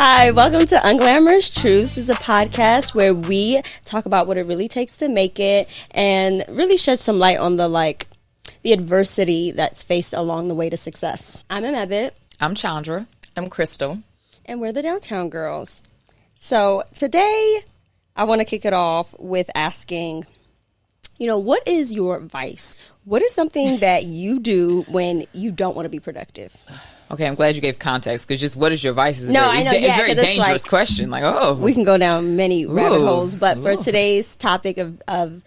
Hi, welcome to Unglamorous Truths. This is a podcast where we talk about what it really takes to make it and really shed some light on the adversity that's faced along the way to success. I'm Emebit. I'm Chandra. I'm Crystal. And we're the Downtown Girls. So today, I want to kick it off with asking, what is your vice? What is something that you do when you don't want to be productive? Okay, I'm glad you gave context because just what is your vice is I know, it's a very dangerous question. We can go down many rabbit holes, but for today's topic of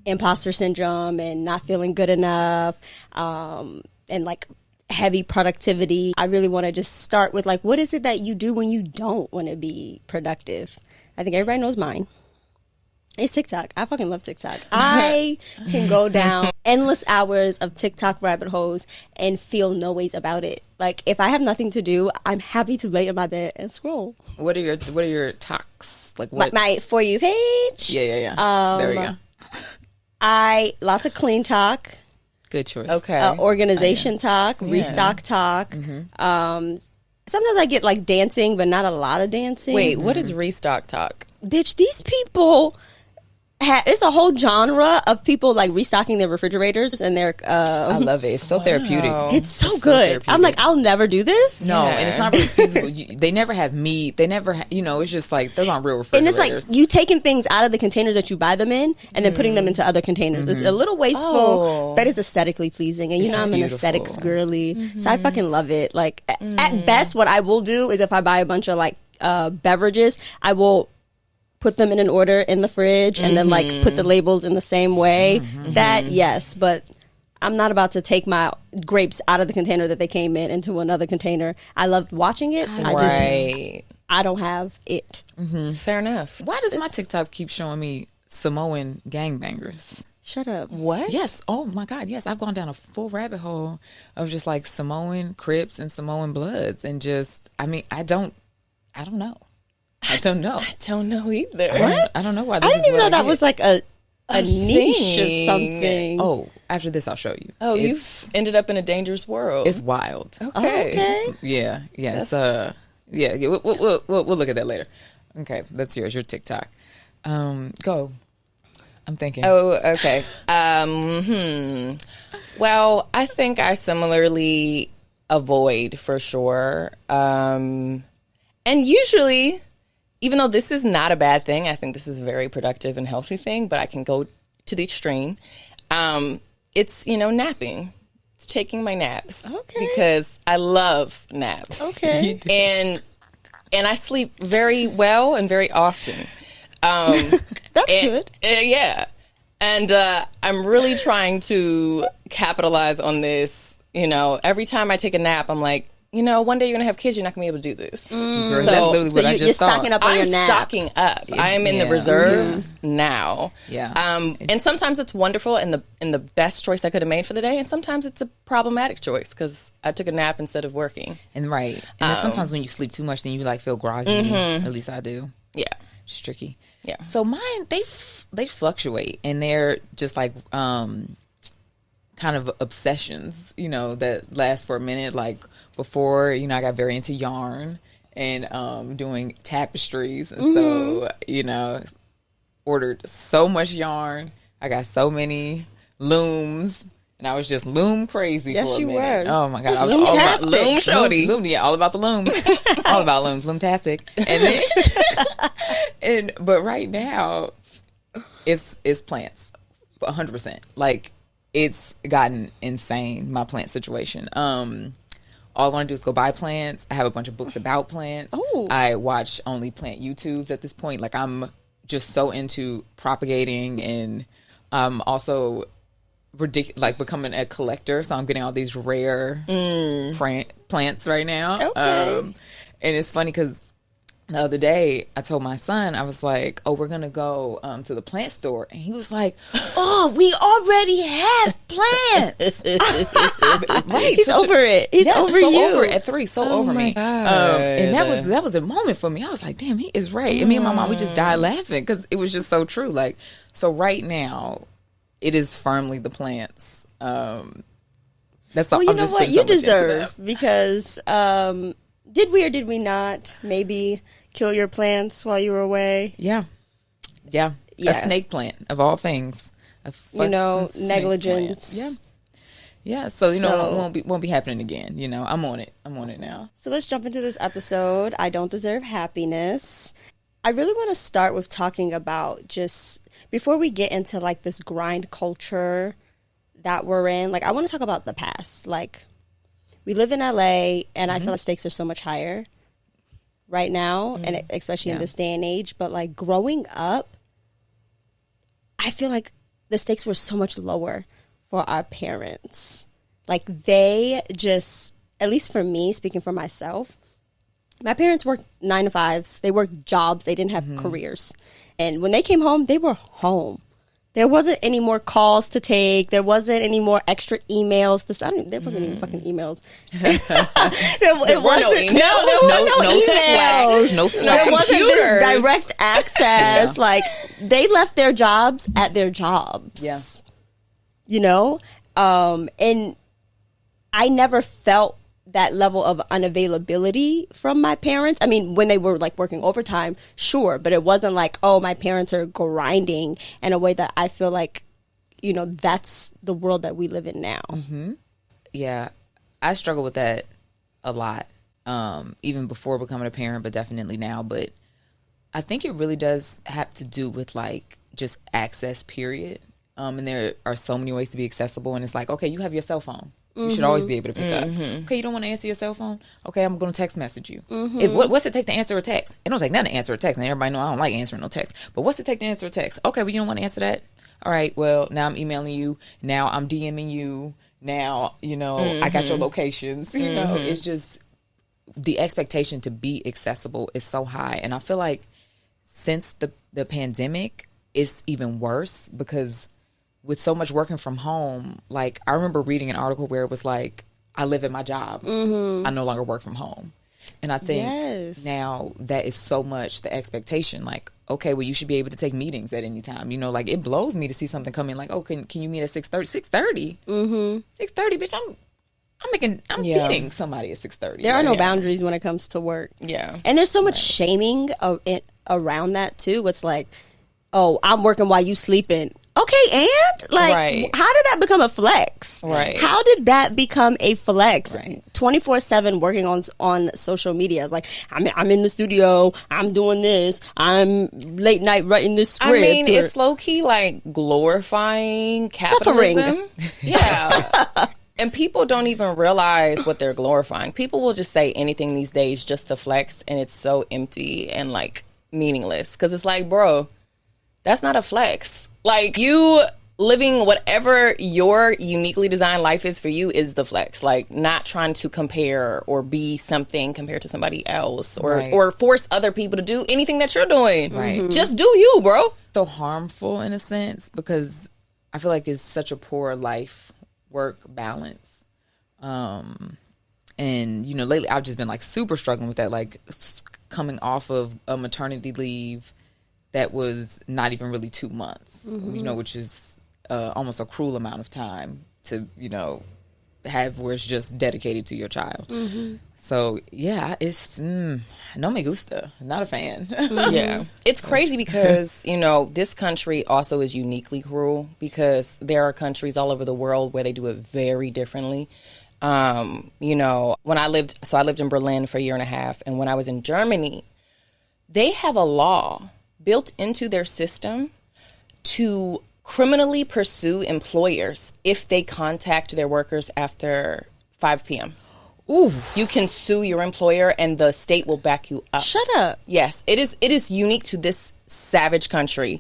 imposter syndrome and not feeling good enough, and heavy productivity, I really want to just start with what is it that you do when you don't want to be productive? I think everybody knows mine. It's TikTok. I fucking love TikTok. I can go down endless hours of TikTok rabbit holes and feel no ways about it. If I have nothing to do, I'm happy to lay in my bed and scroll. What are your talks? My For You page? Yeah. There we go. Lots of clean talk. Good choice. Okay. Organization talk, restock talk. Sometimes I get dancing, but not a lot of dancing. Wait, what is restock talk? Bitch, these people it's a whole genre of people restocking their refrigerators and their I love it. It's so therapeutic. It's so good. I'm I'll never do this. No, and it's not really feasible. They never have meat. They never it's just those aren't real refrigerators. And it's you taking things out of the containers that you buy them in and then putting them into other containers. It's a little wasteful, but it's aesthetically pleasing. And I'm an aesthetics girly, so I fucking love it. At best, what I will do is if I buy a bunch of beverages, I will put them in an order in the fridge and then put the labels in the same way. That, yes, but I'm not about to take my grapes out of the container that they came in into another container. I loved watching it. I don't have it. Fair enough. Why does my TikTok keep showing me Samoan gangbangers? Shut up. What? Yes. Oh my God. Yes. I've gone down a full rabbit hole of just Samoan Crips and Samoan Bloods and I don't know. I don't know. I don't know either. I don't know why. I didn't even know that was a niche or something. Oh, after this, I'll show you. Oh, you've ended up in a dangerous world. It's wild. Okay. Yeah. We'll look at that later. Okay, that's yours. Your TikTok. Go. I'm thinking. Oh, okay. Well, I think I similarly avoid for sure. And usually, even though this is not a bad thing, I think this is a very productive and healthy thing, but I can go to the extreme. It's, napping. It's taking my naps. Okay. Because I love naps. Okay. And I sleep very well and very often. That's good. Yeah. And I'm really trying to capitalize on this. Every time I take a nap, I'm like, one day you're going to have kids, you're not going to be able to do this. Girl, that's literally what I just you're stocking up on your nap. I'm stocking up. I am in the reserves now. Yeah. And sometimes it's wonderful and the best choice I could have made for the day. And sometimes it's a problematic choice because I took a nap instead of working. And right. And then sometimes when you sleep too much, then you feel groggy. At least I do. Yeah. It's tricky. Yeah. So mine, they fluctuate and they're just kind of obsessions, that last for a minute. Before, I got very into yarn and doing tapestries. And so, ordered so much yarn. I got so many looms. And I was just loom crazy for a minute. Yes, you were. Oh, my God. I was all about loom shorty. Loom, all about the looms. All about looms. Loomtastic. But right now, it's plants. 100%. It's gotten insane, my plant situation. All I want to do is go buy plants. I have a bunch of books about plants. Ooh. I watch only plant YouTubes at this point. I'm just so into propagating and also becoming a collector. So I'm getting all these rare plants right now. Okay. And it's funny because the other day, I told my son, I was like, oh, we're going to go to the plant store. And he was like, oh, we already have plants. Right. He's over it. He's over so you. over it at 3, over me. And that was a moment for me. I was like, damn, he is right. And me and my mom, we just died laughing because it was just so true. So right now, it is firmly the plants. That's all. Well, you know what? You deserve because Did we or did we not maybe kill your plants while you were away? Yeah. A snake plant, of all things. Negligence. Yeah. So, it won't be happening again. I'm on it. I'm on it now. So let's jump into this episode. I Don't Deserve Happiness. I really want to start with talking about just, before we get into like this grind culture that we're in, like I want to talk about the past. Like, we live in LA, and I feel like stakes are so much higher right now, and especially in this day and age. But like growing up, I feel like the stakes were so much lower for our parents. Like they just, at least for me, speaking for myself, my parents worked 9 to 5s. They worked jobs. They didn't have careers. And when they came home, they were home. There wasn't any more calls to take. There wasn't any more extra emails to send. There wasn't even fucking emails. There were no emails. No emails. No There wasn't this direct access. Like, they left their jobs at their jobs. Yeah. And I never felt that level of unavailability from my parents. I mean, when they were like working overtime, sure, but it wasn't like, oh, my parents are grinding in a way that I feel like, that's the world that we live in now. Mm-hmm. Yeah, I struggle with that a lot, even before becoming a parent, but definitely now. But I think it really does have to do with like just access, period. And there are so many ways to be accessible, and it's like, okay, you have your cell phone. You should always be able to pick up. Okay, you don't want to answer your cell phone? Okay, I'm going to text message you. What's it take to answer a text? It don't take nothing to answer a text. And everybody know I don't like answering no text. But what's it take to answer a text? Okay, well, you don't want to answer that? All right, well, now I'm emailing you. Now I'm DMing you. Now, I got your locations. It's just the expectation to be accessible is so high. And I feel like since the pandemic, it's even worse because with so much working from home, like I remember reading an article where it was like, I live at my job. I no longer work from home. And I think now that is so much the expectation. Like, okay, well, you should be able to take meetings at any time. Like it blows me to see something come in like, oh, can you meet at 6:30? 6:30? 6:30, bitch, I'm feeding somebody at 6:30. There are no boundaries when it comes to work. Yeah. And there's so much shaming around that too. It's like, oh, I'm working while you sleeping. Okay, and like, how did that become a flex? Right. How did that become a flex? Right. 24/7 working on social media. It's like, I'm in the studio. I'm doing this. I'm late night writing this script. I mean, it's low key like glorifying capitalism. Suffering. Yeah. And people don't even realize what they're glorifying. People will just say anything these days just to flex, and it's so empty and like meaningless. Because it's like, bro, that's not a flex. Like, you living whatever your uniquely designed life is for you is the flex. Like, not trying to compare or be something compared to somebody else or force other people to do anything that you're doing. Right. Just do you, bro. So harmful in a sense because I feel like it's such a poor life-work balance. And, lately I've just been like super struggling with that, like coming off of a maternity leave that was not even really 2 months, which is almost a cruel amount of time to, have where it's just dedicated to your child. So, yeah, it's no me gusta. Not a fan. Yeah. It's crazy because, this country also is uniquely cruel because there are countries all over the world where they do it very differently. When I lived in Berlin for a year and a half, and when I was in Germany, they have a law built into their system to criminally pursue employers if they contact their workers after 5 p.m. Ooh. You can sue your employer and the state will back you up. Shut up. Yes, it is unique to this savage country.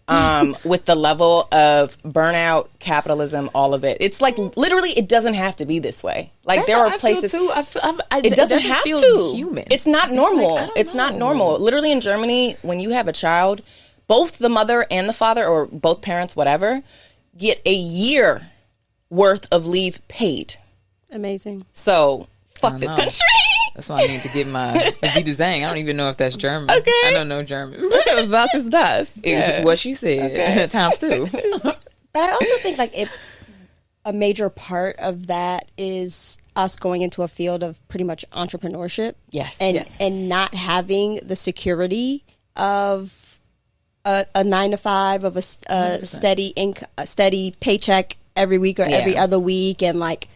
With the level of burnout, capitalism, all of it. It's like literally it doesn't have to be this way. Like That's there how are I places feel too. it doesn't have feel to. Human. It's not normal. Like, it's not normal. Literally in Germany, when you have a child, both the mother and the father, or both parents, whatever, get a year worth of leave paid. Amazing. So fuck this country. That's why I need to get my Vita Zang. I don't even know if that's German. Okay. I don't know German. Was ist das? It was what she said. Okay. Times 2. But I also think like a major part of that is us going into a field of pretty much entrepreneurship. Yes. And not having the security of a 9 to 5, of a steady paycheck every week or every other week, and like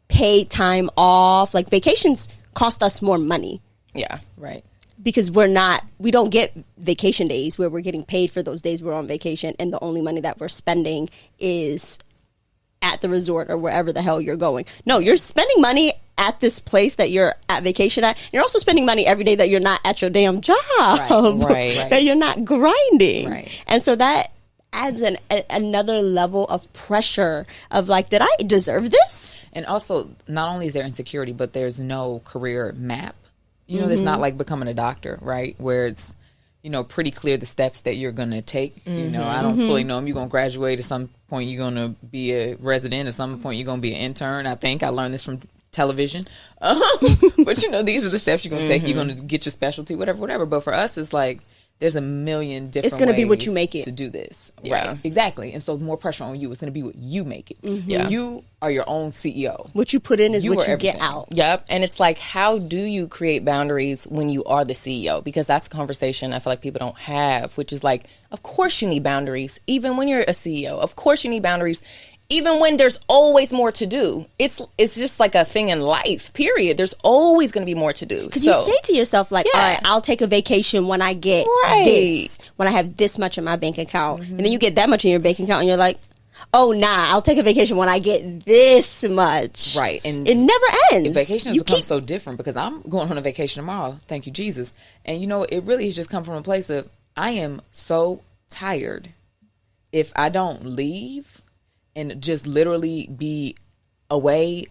paid time off. Like vacations cost us more money. Yeah. Right. Because we don't get vacation days where we're getting paid for those days we're on vacation, and the only money that we're spending is at the resort or wherever the hell you're going. No, you're spending money at this place that you're at vacation at. You're also spending money every day that you're not at your damn job. Right. That you're not grinding. Right. And so that adds another level of pressure of like, did I deserve this? And also, not only is there insecurity, but there's no career map. You know, it's not like becoming a doctor, right? Where it's, you know, pretty clear the steps that you're going to take. You know, I don't fully know them. You're going to graduate at some point. You're going to be a resident. At some point, you're going to be an intern. I think I learned this from television. But, you know, these are the steps you're going to take. You're going to get your specialty, whatever. But for us, it's like, there's a million different It's going to be what you ways make it to do this. Yeah. Right. Exactly. And so more pressure on you. It's going to be what you make it. Yeah. You are your own CEO. What you put in is You what are you get everything. out. Yep. And it's like, how do you create boundaries when you are the CEO? Because that's a conversation I feel like people don't have, which is like, of course you need boundaries, even when you're a CEO. Of course you need boundaries, even when there's always more to do. It's just like a thing in life, period. There's always going to be more to do. Because you say to yourself, like, Yeah. all right, I'll take a vacation when I get this, when I have this much in my bank account. And then you get that much in your bank account, and you're like, oh, nah, I'll take a vacation when I get this much. Right. And it never ends. Vacations become so different because I'm going on a vacation tomorrow. Thank you, Jesus. And, you know, it really has just come from a place of I am so tired. If I don't leave and just literally be away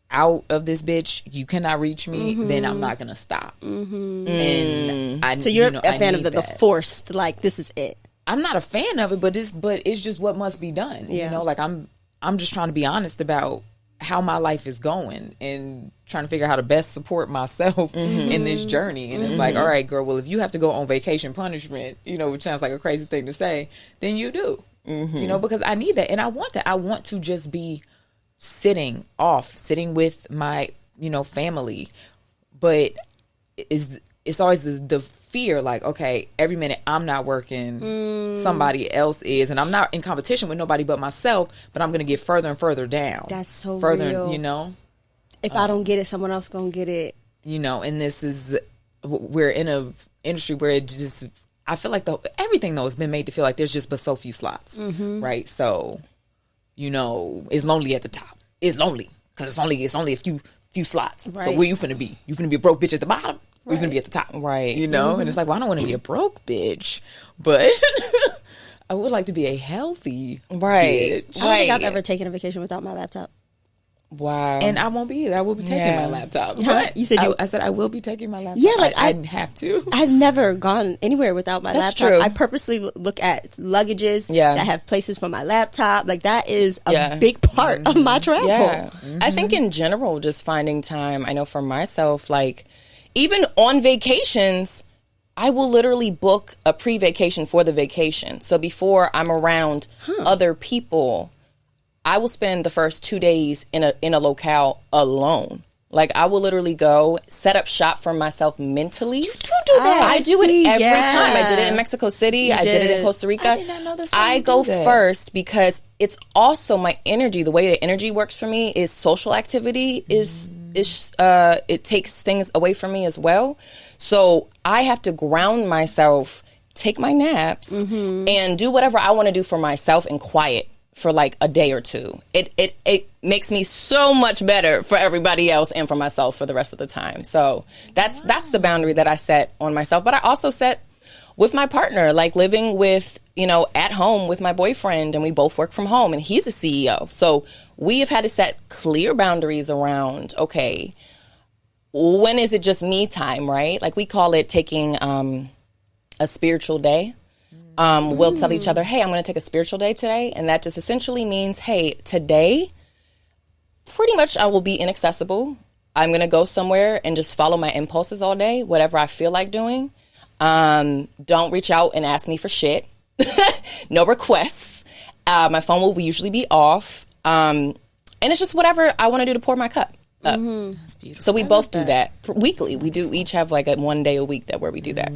out of this bitch, you cannot reach me, then I'm not going to stop. And I, So you're a fan of the that. forced, like, this is it. I'm not a fan of it, but it's just what must be done. Yeah. You know, like I'm just trying to be honest about how my life is going and trying to figure out how to best support myself in this journey. And it's like, all right, girl, well, if you have to go on vacation punishment, you know, which sounds like a crazy thing to say, then you do. You know, because I need that. And I want that. I want to just be sitting with my, you know, family. But it's always the fear, like, okay, every minute I'm not working, somebody else is, and I'm not in competition with nobody but myself, but I'm going to get further and further down. That's so further, real. you know? If I don't get it, someone else going to get it. You know, and we're in a industry where it just, I feel like everything though has been made to feel like there's just but so few slots, right? So, you know, it's lonely at the top. It's lonely because it's only a few slots. Right. So where you finna be? You finna be a broke bitch at the bottom? Or you finna be at the top? Right. You know? And it's like, well, I don't want to be a broke bitch, but I would like to be a healthy Right. bitch. I don't think I've ever taken a vacation without my laptop. Wow. And I won't be either. I will be taking my laptop. But You said I said I will be taking my laptop. Yeah, like I didn't have to. I've never gone anywhere without my That's laptop. true. I purposely look at luggages Yeah. that have places for my laptop. Like that is a Yeah. big part of my travel. Yeah. I think in general, just finding time, I know for myself, like even on vacations, I will literally book a pre-vacation for the vacation. So before I'm around other people, I will spend the first 2 days in a locale alone. Like I will literally go set up shop for myself mentally. You do that. I do it See, every yeah. time. I did it in Mexico City. I did it in did. Costa Rica. I did not know that's why I you go do that. first because it's also my energy. The way that energy works for me is social activity is it takes things away from me as well. So I have to ground myself, take my naps, and do whatever I want to do for myself in quiet for like a day or two. It makes me so much better for everybody else and for myself for the rest of the time. So that's the boundary that I set on myself. But I also set with my partner, like living with, you know, at home with my boyfriend, and we both work from home and he's a CEO. So we have had to set clear boundaries around, okay, when is it just me time, right? Like we call it taking a spiritual day. We'll tell each other, hey, I'm going to take a spiritual day today. And that just essentially means, hey, today, pretty much I will be inaccessible. I'm going to go somewhere and just follow my impulses all day, whatever I feel like doing. Don't reach out and ask me for shit. No requests. My phone will usually be off. And it's just whatever I want to do to pour my cup up. That's beautiful. So we both do that weekly. We do each have like a 1 day a week where we do that.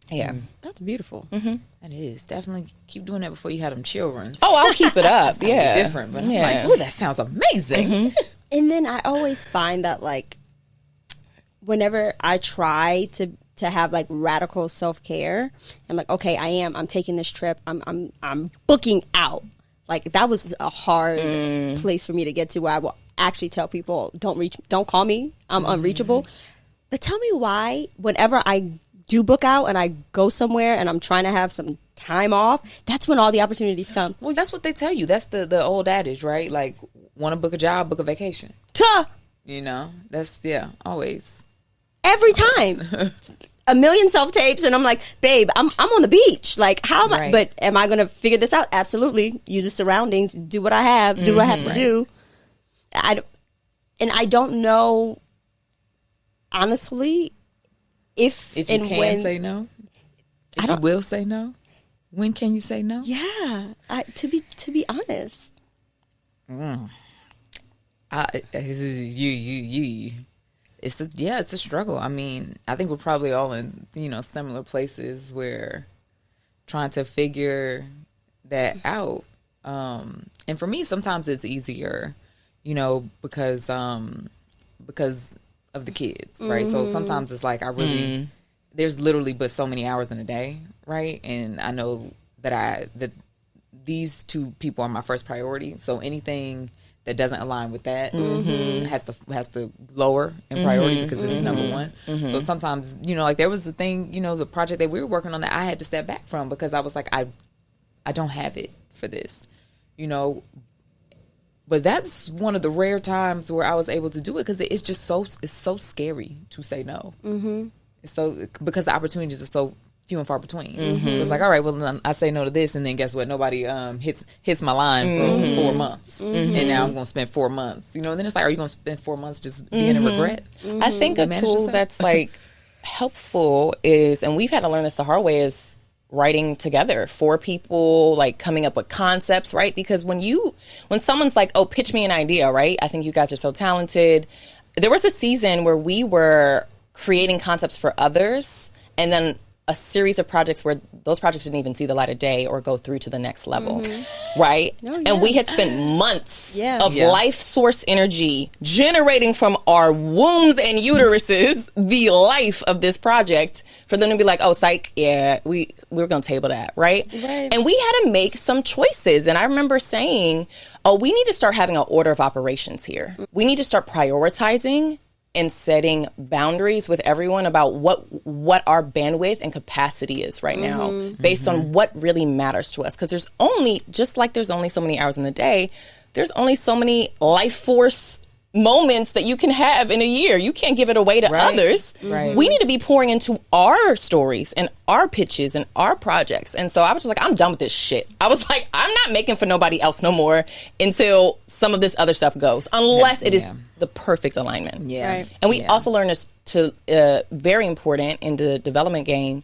Yeah. That's beautiful. That is. Definitely keep doing that before you have them children. Oh, I'll keep it up. Yeah. Different, but I'm like, oh, that sounds amazing. And then I always find that, like, whenever I try to have like radical self-care, I'm like, okay, I'm taking this trip. I'm booking out. Like, that was a hard place for me to get to, where I will actually tell people, don't call me. I'm unreachable. But tell me why, whenever I do book out and I go somewhere and I'm trying to have some time off, that's when all the opportunities come. Well, that's what they tell you. That's the old adage, right? Like, want to book a job, book a vacation. Tuh! You know, that's, always. Every time. A million self-tapes, and I'm like, babe, I'm on the beach. Like, how am I? But am I going to figure this out? Absolutely. Use the surroundings, do what I have, do what I have to do. I don't know, honestly, if you and can when, say no. If you will say no. When can you say no? Yeah, to be honest. This is you. It's a struggle. I mean, I think we're probably all in, similar places where trying to figure that out. And for me, sometimes it's easier, because of the kids, right? So sometimes it's like there's literally but so many hours in a day, right? And I know that these two people are my first priority. So anything that doesn't align with that has to lower in priority because this is number one. So sometimes, like there was the thing, the project that we were working on that I had to step back from because I was like, I don't have it for this, But that's one of the rare times where I was able to do it because it's just it's so scary to say no. It's so, because the opportunities are so few and far between. So it's like, all right, well, then I say no to this, and then guess what? Nobody hits my line for 4 months, and now I'm going to spend 4 months. And then it's like, are you going to spend 4 months just being in regret? I think a tool that's like helpful is, and we've had to learn this the hard way, is writing together for people, like coming up with concepts, right? Because when someone's like, oh, pitch me an idea, right? I think you guys are so talented. There was a season where we were creating concepts for others, and then a series of projects where those projects didn't even see the light of day or go through to the next level, right? Oh, yeah. And we had spent months of life source energy generating from our wombs and uteruses the life of this project for them to be like, oh, psych, yeah, we're going to table that, right? And we had to make some choices. And I remember saying, oh, we need to start having an order of operations here. We need to start prioritizing and setting boundaries with everyone about what our bandwidth and capacity is right now based on what really matters to us. Because there's only, just like there's only so many hours in the day, there's only so many life force moments that you can have in a year. You can't give it away to others. We need to be pouring into our stories and our pitches and our projects. And so I was just like, I'm done with this shit. I was like, I'm not making for nobody else no more until some of this other stuff goes, unless it is the perfect alignment. And we also learned this very important in the development game,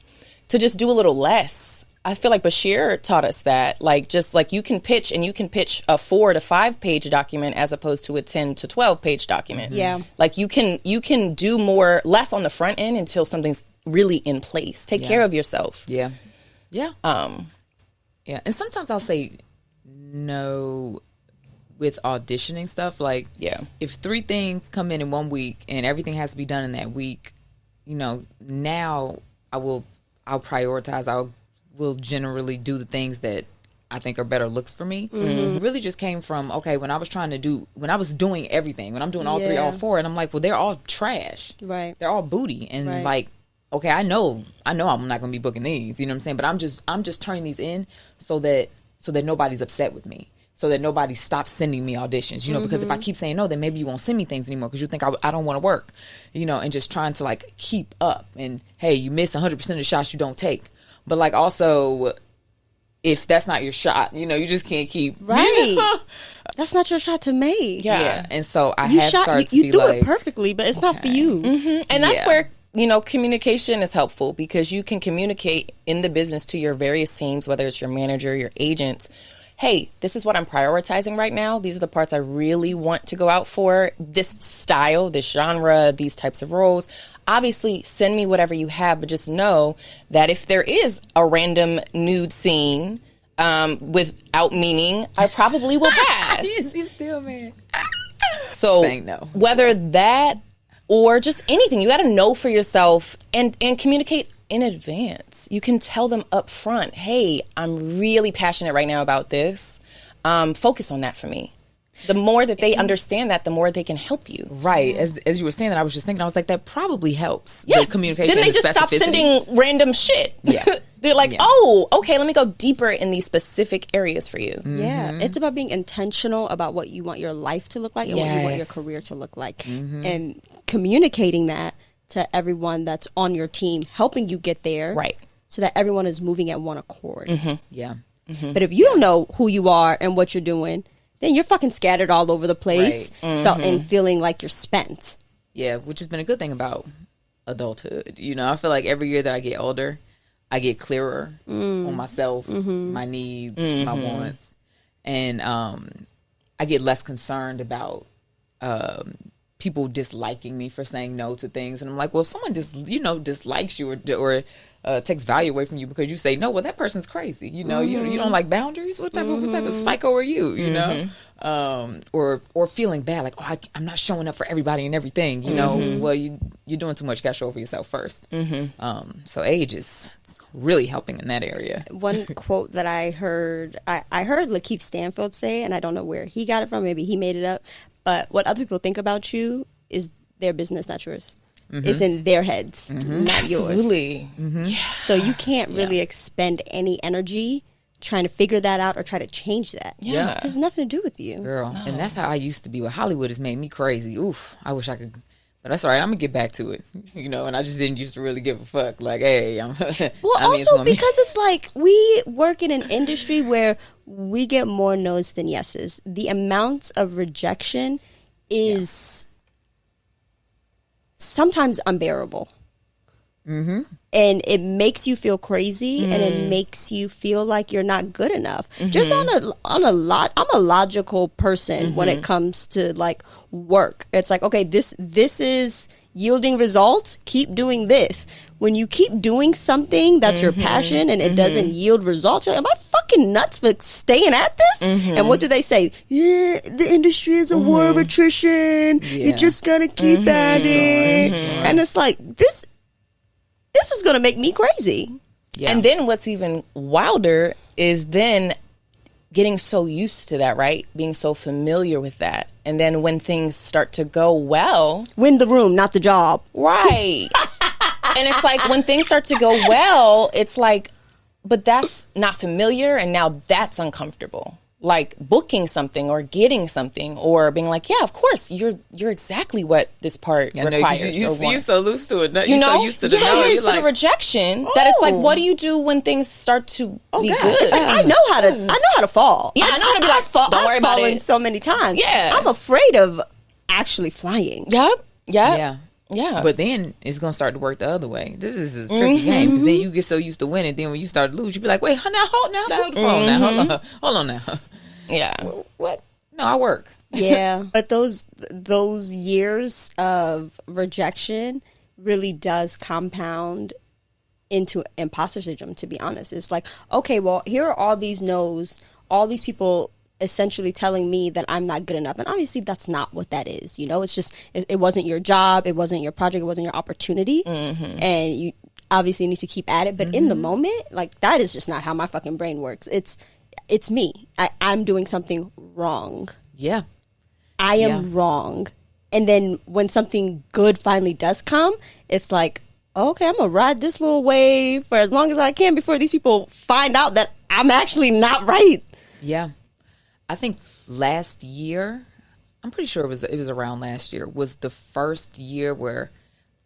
to just do a little less. I feel like Bashir taught us that, like, just like you can pitch a 4 to 5 page document as opposed to a 10 to 12 page document. Like you can do less on the front end until something's really in place. Take care of yourself. And sometimes I'll say no with auditioning stuff. Like, if 3 things come in 1 week and everything has to be done in that week, now I'll prioritize. Will generally do the things that I think are better looks for me. It really just came from, okay, when I was doing everything, when I'm doing all 3, all 4, and I'm like, well, they're all trash. They're all booty. And like, okay, I know I'm not going to be booking these, you know what I'm saying? But I'm just turning these in so that nobody's upset with me. So that nobody stops sending me auditions, because if I keep saying no, then maybe you won't send me things anymore because you think I don't want to work, and just trying to like keep up. And hey, you miss 100% of the shots you don't take. But like also, if that's not your shot, you just can't keep That's not your shot to make. And so I have started to be like, you do it perfectly, but it's not for you. And that's where communication is helpful, because you can communicate in the business to your various teams, whether it's your manager, your agents. hey, this is what I'm prioritizing right now. These are the parts I really want to go out for. This style, this genre, these types of roles. Obviously, send me whatever you have, but just know that if there is a random nude scene without meaning, I probably will pass. You still, man. So saying no. Whether that or just anything, you got to know for yourself and communicate in advance. You can tell them up front, hey, I'm really passionate right now about this. Focus on that for me. The more that they understand that, the more they can help you. Right. As you were saying that, I was just thinking, I was like, that probably helps. Yes. The communication. Then they just stop sending random shit. Yeah. They're like, oh, okay, let me go deeper in these specific areas for you. Mm-hmm. Yeah. It's about being intentional about what you want your life to look like and what you want your career to look like. Mm-hmm. And communicating that to everyone that's on your team, helping you get there. Right. So that everyone is moving at one accord. Mm-hmm. Yeah. Mm-hmm. But if you don't know who you are and what you're doing, then you're fucking scattered all over the place, and feeling like you're spent. Yeah, which has been a good thing about adulthood. You know, I feel like every year that I get older, I get clearer on myself, my needs, my wants. And I get less concerned about people disliking me for saying no to things. And I'm like, well, if someone just, dislikes you or takes value away from you because you say no, well, that person's crazy. You know, you don't like boundaries. What type of psycho are you? You know, or feeling bad, like, oh, I'm not showing up for everybody and everything. You know, well, you're doing too much. You got to show up for yourself first. So age is really helping in that area. One quote that I heard Lakeith Stanfield say, and I don't know where he got it from. Maybe he made it up. But what other people think about you is their business, not yours. It's in their heads, not yours. Absolutely. Yeah. So you can't really expend any energy trying to figure that out or try to change that. Yeah. It has nothing to do with you. Girl. No. And that's how I used to be. What Hollywood has made me crazy. Oof. I wish I could. But that's all right. I'm going to get back to it. You know, and I just didn't used to really give a fuck. Like, hey, Well, also because it's like we work in an industry where we get more no's than yeses. The amount of rejection is sometimes unbearable. And it makes you feel crazy and it makes you feel like you're not good enough. Just on a lot, I'm a logical person when it comes to like work. It's like, okay, this is yielding results. Keep doing this. When you keep doing something that's your passion and it doesn't yield results, you're like, am I fucking nuts for staying at this? And what do they say? Yeah, the industry is a war of attrition. You just gotta keep at it. And it's like, this is gonna make me crazy. Yeah. And then what's even wilder is then getting so used to that, right? Being so familiar with that. And then when things start to go well... Win the room, not the job. Right. And it's like when things start to go well, it's like, but that's not familiar and now that's uncomfortable. Like booking something or getting something or being like, yeah, of course, you're exactly what this part requires. You're so used to it. You're so used to the you're used to the rejection that it's like, what do you do when things start to be good? It's like, I know how to fall. Yeah, I know how to be like, don't worry about it. I've fallen so many times. Yeah. I'm afraid of actually flying. Yep. Yeah. Yeah. But then it's going to start to work the other way. This is a tricky game because then you get so used to winning. Then when you start to lose, you be like, wait, hold the phone now. Hold on now. Yeah. What? No, I work. Yeah. But those years of rejection really does compound into imposter syndrome, to be honest. It's like, okay, well, here are all these no's, all these people essentially telling me that I'm not good enough. And obviously that's not what that is. You know, it's just, it wasn't your job. It wasn't your project. It wasn't your opportunity. And you obviously need to keep at it. But in the moment, like that is just not how my fucking brain works. It's me. I'm doing something wrong. Yeah. I am wrong. And then when something good finally does come, it's like, okay, I'm going to ride this little wave for as long as I can before these people find out that I'm actually not right. Yeah. I think last year, I'm pretty sure it was around last year, was the first year where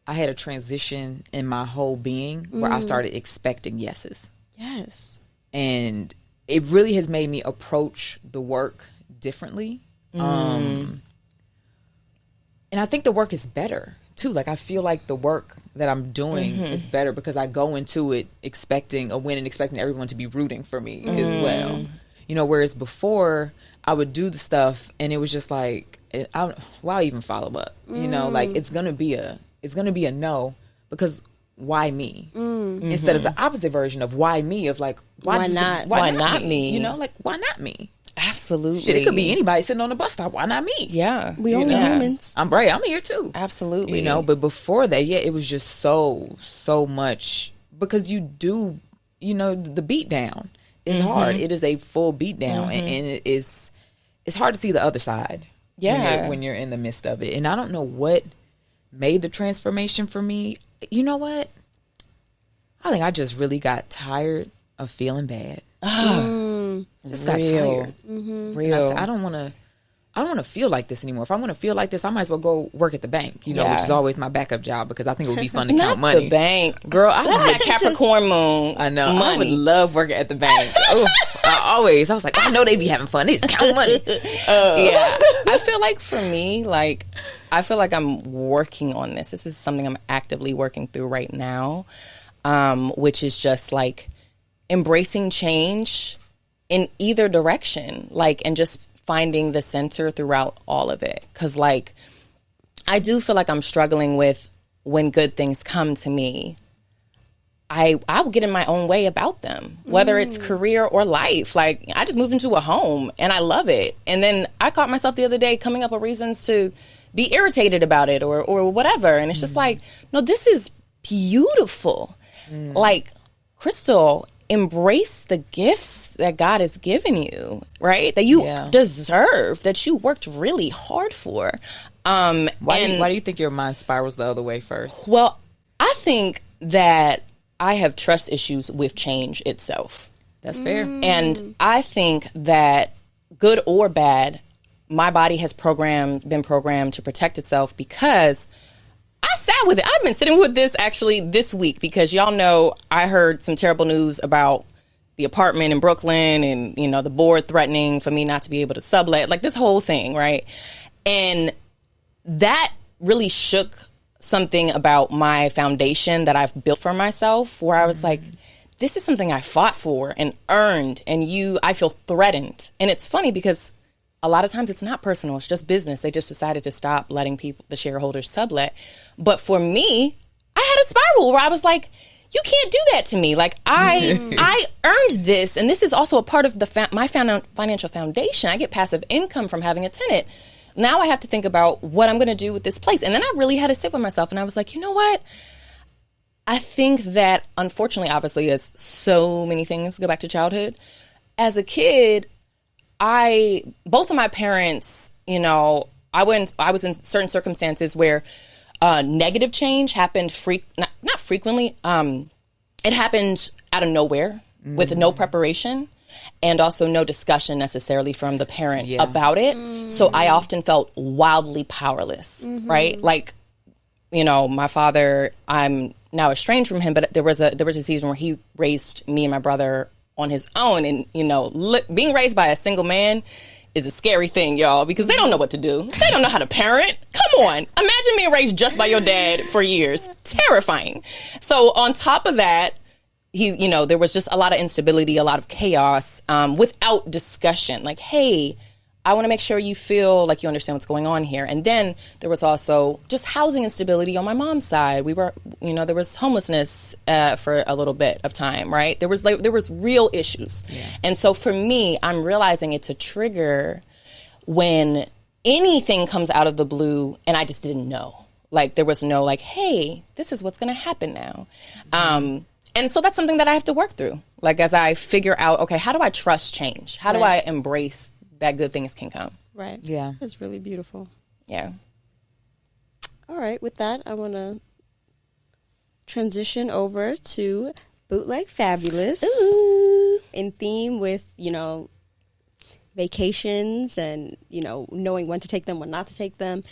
I had a transition in my whole being where I started expecting yeses. Yes. And it really has made me approach the work differently. And I think the work is better too. Like I feel like the work that I'm doing is better because I go into it expecting a win and expecting everyone to be rooting for me as well. whereas before I would do the stuff and it was just like, why even follow up? Like it's gonna be a no, because why me? Instead of the opposite version of why me, of like why not me? Like why not me? Absolutely. Shit, it could be anybody sitting on the bus stop. Why not me? Yeah. We only humans. I'm right. I'm here too. Absolutely. But before that, it was just so much, because you do, the beat down is hard. It is a full beat down, and it's hard to see the other side. Yeah. When you're in the midst of it. And I don't know what made the transformation for me. You know what? I think I just really got tired of feeling bad. Just got tired. Real. I said, I don't want to feel like this anymore. If I want to feel like this, I might as well go work at the bank, which is always my backup job, because I think it would be fun to count money. The bank. Girl, that's that Capricorn moon. I know. Money. I would love working at the bank. I was like, I know they be having fun. They just count money. Yeah. I feel like for me, I feel like I'm working on this. This is something I'm actively working through right now, which is just like embracing change in either direction, and just finding the center throughout all of it. Because, I do feel like I'm struggling with when good things come to me, I will get in my own way about them, whether it's career or life. I just moved into a home and I love it. And then I caught myself the other day coming up with reasons to be irritated about it or whatever. And it's just no, this is beautiful. Crystal, embrace the gifts that God has given you, right? That you deserve, that you worked really hard for. Why do you think your mind spirals the other way first? Well, I think that I have trust issues with change itself. That's fair. And I think that good or bad, my body has been programmed to protect itself, because I sat with it. I've been sitting with this actually this week, because y'all know I heard some terrible news about the apartment in Brooklyn and, the board threatening for me not to be able to sublet, this whole thing, right? And that really shook something about my foundation that I've built for myself, where I was like, this is something I fought for and earned, and I feel threatened. And it's funny because a lot of times it's not personal. It's just business. They just decided to stop letting the shareholders sublet. But for me, I had a spiral where I was like, you can't do that to me. I earned this. And this is also a part of my financial foundation. I get passive income from having a tenant. Now I have to think about what I'm going to do with this place. And then I really had to sit with myself. And I was like, you know what? I think that, unfortunately, obviously, as so many things go back to childhood, as a kid, both of my parents, I was in certain circumstances where negative change happened not frequently. It happened out of nowhere with no preparation, and also no discussion necessarily from the parent about it. So I often felt wildly powerless, right? My father, I'm now estranged from him, but there was a season where he raised me and my brother on his own. And, being raised by a single man is a scary thing, y'all, because they don't know what to do. They don't know how to parent. Come on. Imagine being raised just by your dad for years. Terrifying. So on top of that, there was just a lot of instability, a lot of chaos, without discussion. Hey, I want to make sure you feel like you understand what's going on here. And then there was also just housing instability on my mom's side. We were, there was homelessness for a little bit of time, right? There was real issues. Yeah. And so for me, I'm realizing it's a trigger when anything comes out of the blue and I just didn't know. There was no hey, this is what's going to happen now. And so that's something that I have to work through. As I figure out, okay, how do I trust change? How do I embrace that good things can come? Right. Yeah. It's really beautiful. Yeah. All right. With that, I want to transition over to Bootleg Fabulous. Ooh. In theme with, vacations and, knowing when to take them, when not to take them.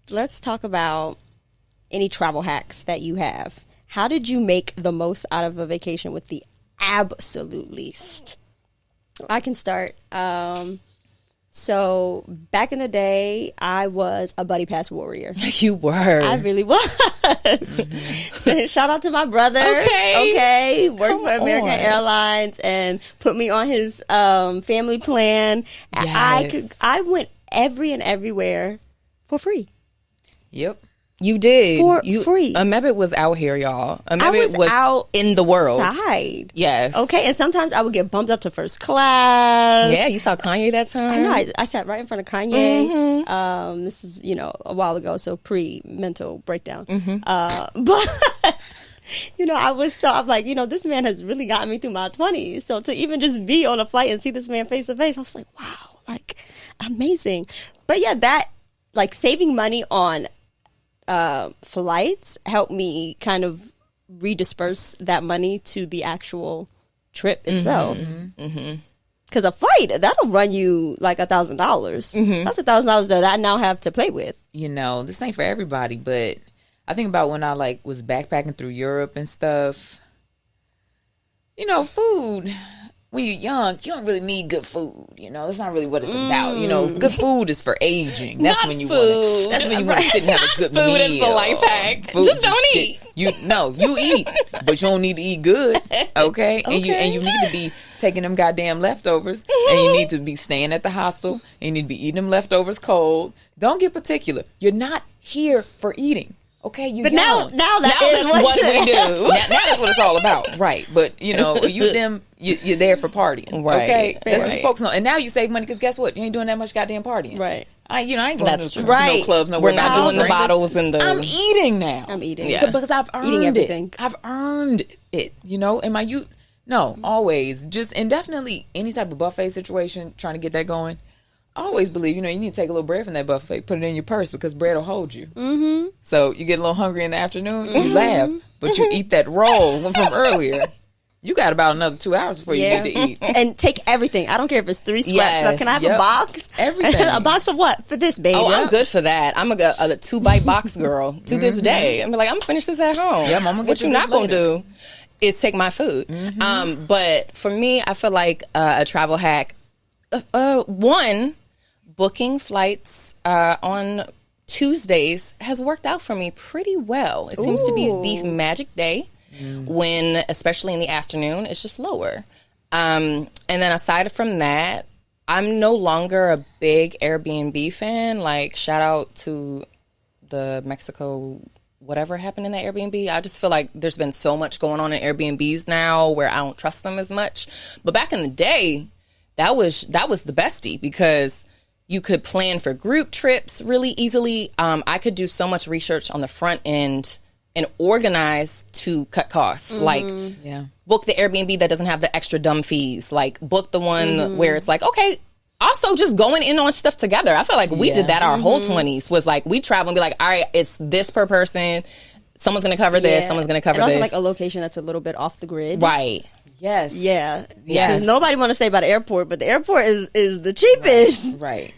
Let's talk about any travel hacks that you have. How did you make the most out of a vacation with the absolute least? I can start. So back in the day, I was a buddy pass warrior. You were. I really was. Shout out to my brother. Okay. Worked for American Airlines and put me on his family plan. Yes. I went everywhere for free. Yep. You did. For free. Mebit was out here, y'all. Mebit was out in the world. Outside. Yes. Okay, and sometimes I would get bumped up to first class. Yeah, you saw Kanye that time? I know. I sat right in front of Kanye. This is, a while ago, so pre-mental breakdown. But... I'm like, this man has really gotten me through my 20s. So to even just be on a flight and see this man face to face, I was like, wow, like, amazing. But yeah, that, like, saving money on flights helped me kind of redisperse that money to the actual trip itself. Because a flight, that'll run you like $1,000. That's $1,000 that I now have to play with. This ain't for everybody, but I think about when I was backpacking through Europe and stuff. Food. When you're young, you don't really need good food. That's not really what it's about. Good food is for aging. That's when you want to. That's when you want to sit and have a good meal. Food is the life hack. Just don't eat. You eat, but you don't need to eat good. Okay, and you need to be taking them goddamn leftovers, and you need to be staying at the hostel, and you need to be eating them leftovers cold. Don't get particular. You're not here for eating. Okay, but now that's what we do. Now that's what it's all about, right? But you're there for partying, right? Okay, that's what folks know. And now you save money because guess what? You ain't doing that much goddamn partying, right? I ain't going to right. no clubs. We're not doing the bottles and the. I'm eating now. I'm eating, because I've earned eating everything. It. I've earned it. In my youth, no, always just and definitely any type of buffet situation, trying to get that going. I always believe, you need to take a little bread from that buffet, put it in your purse because bread will hold you. So you get a little hungry in the afternoon, you laugh, but you eat that roll from earlier. You got about another 2 hours before you get to eat. And take everything. I don't care if it's 3 scraps stuff. Can I have a box? Everything. A box of what? For this, baby. Oh, I'm good for that. I'm a 2-bite box girl to this day. I'm like, I'm going to finish this at home. Yeah, I'm going to get what you're not going to do is take my food. But for me, I feel like a travel hack, one, booking flights on Tuesdays has worked out for me pretty well. It seems to be the magic day when, especially in the afternoon, it's just lower. And then aside from that, I'm no longer a big Airbnb fan. Like, shout out to the Mexico, whatever happened in that Airbnb. I just feel like there's been so much going on in Airbnbs now where I don't trust them as much. But back in the day, that was the bestie because you could plan for group trips really easily. I could do so much research on the front end and organize to cut costs. Like, book the Airbnb that doesn't have the extra dumb fees. Like, book the one where it's like, okay, also just going in on stuff together. I feel like we did that our whole 20s. Was like, we travel and be like, all right, it's this per person. Someone's going to cover this. Someone's going to cover and also this. like a location that's a little bit off the grid. Right. Yes. Yeah. Yes. Nobody want to stay by the airport, but the airport is the cheapest. Right.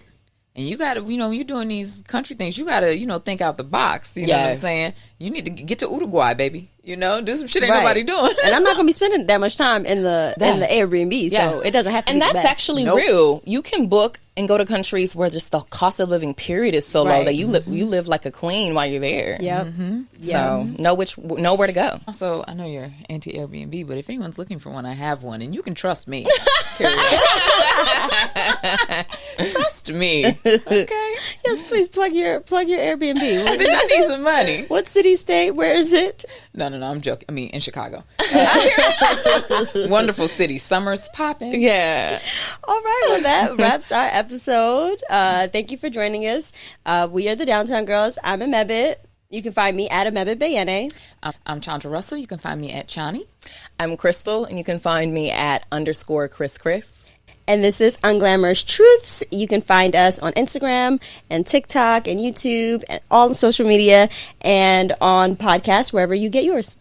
And you got to, you're doing these country things. You got to, think out the box. You know what I'm saying? You need to get to Uruguay, baby. Do some shit ain't nobody doing. And I'm not going to be spending that much time in the Airbnb, so it doesn't have to be And the that's best. actually real. You can book and go to countries where just the cost of living period is so low that you live like a queen while you're there. Yep. So know where to go. Also, I know you're anti Airbnb, but if anyone's looking for one, I have one, and you can trust me. Trust me. Okay. Yes, please plug your Airbnb. Bitch, I need some money. What city, state? Where is it? No, I'm joking. I mean, in Chicago. Wonderful city. Summer's popping. Yeah. All right. Well, that wraps our episode. Thank you for joining us. We are the Downtown Girls. I'm Amebit. You can find me at Amebit Bayene. I'm Chandra Russell. You can find me at Chani. I'm Crystal, and you can find me at _Chris. And this is Unglamorous Truths. You can find us on Instagram and TikTok and YouTube and all the social media and on podcasts wherever you get yours.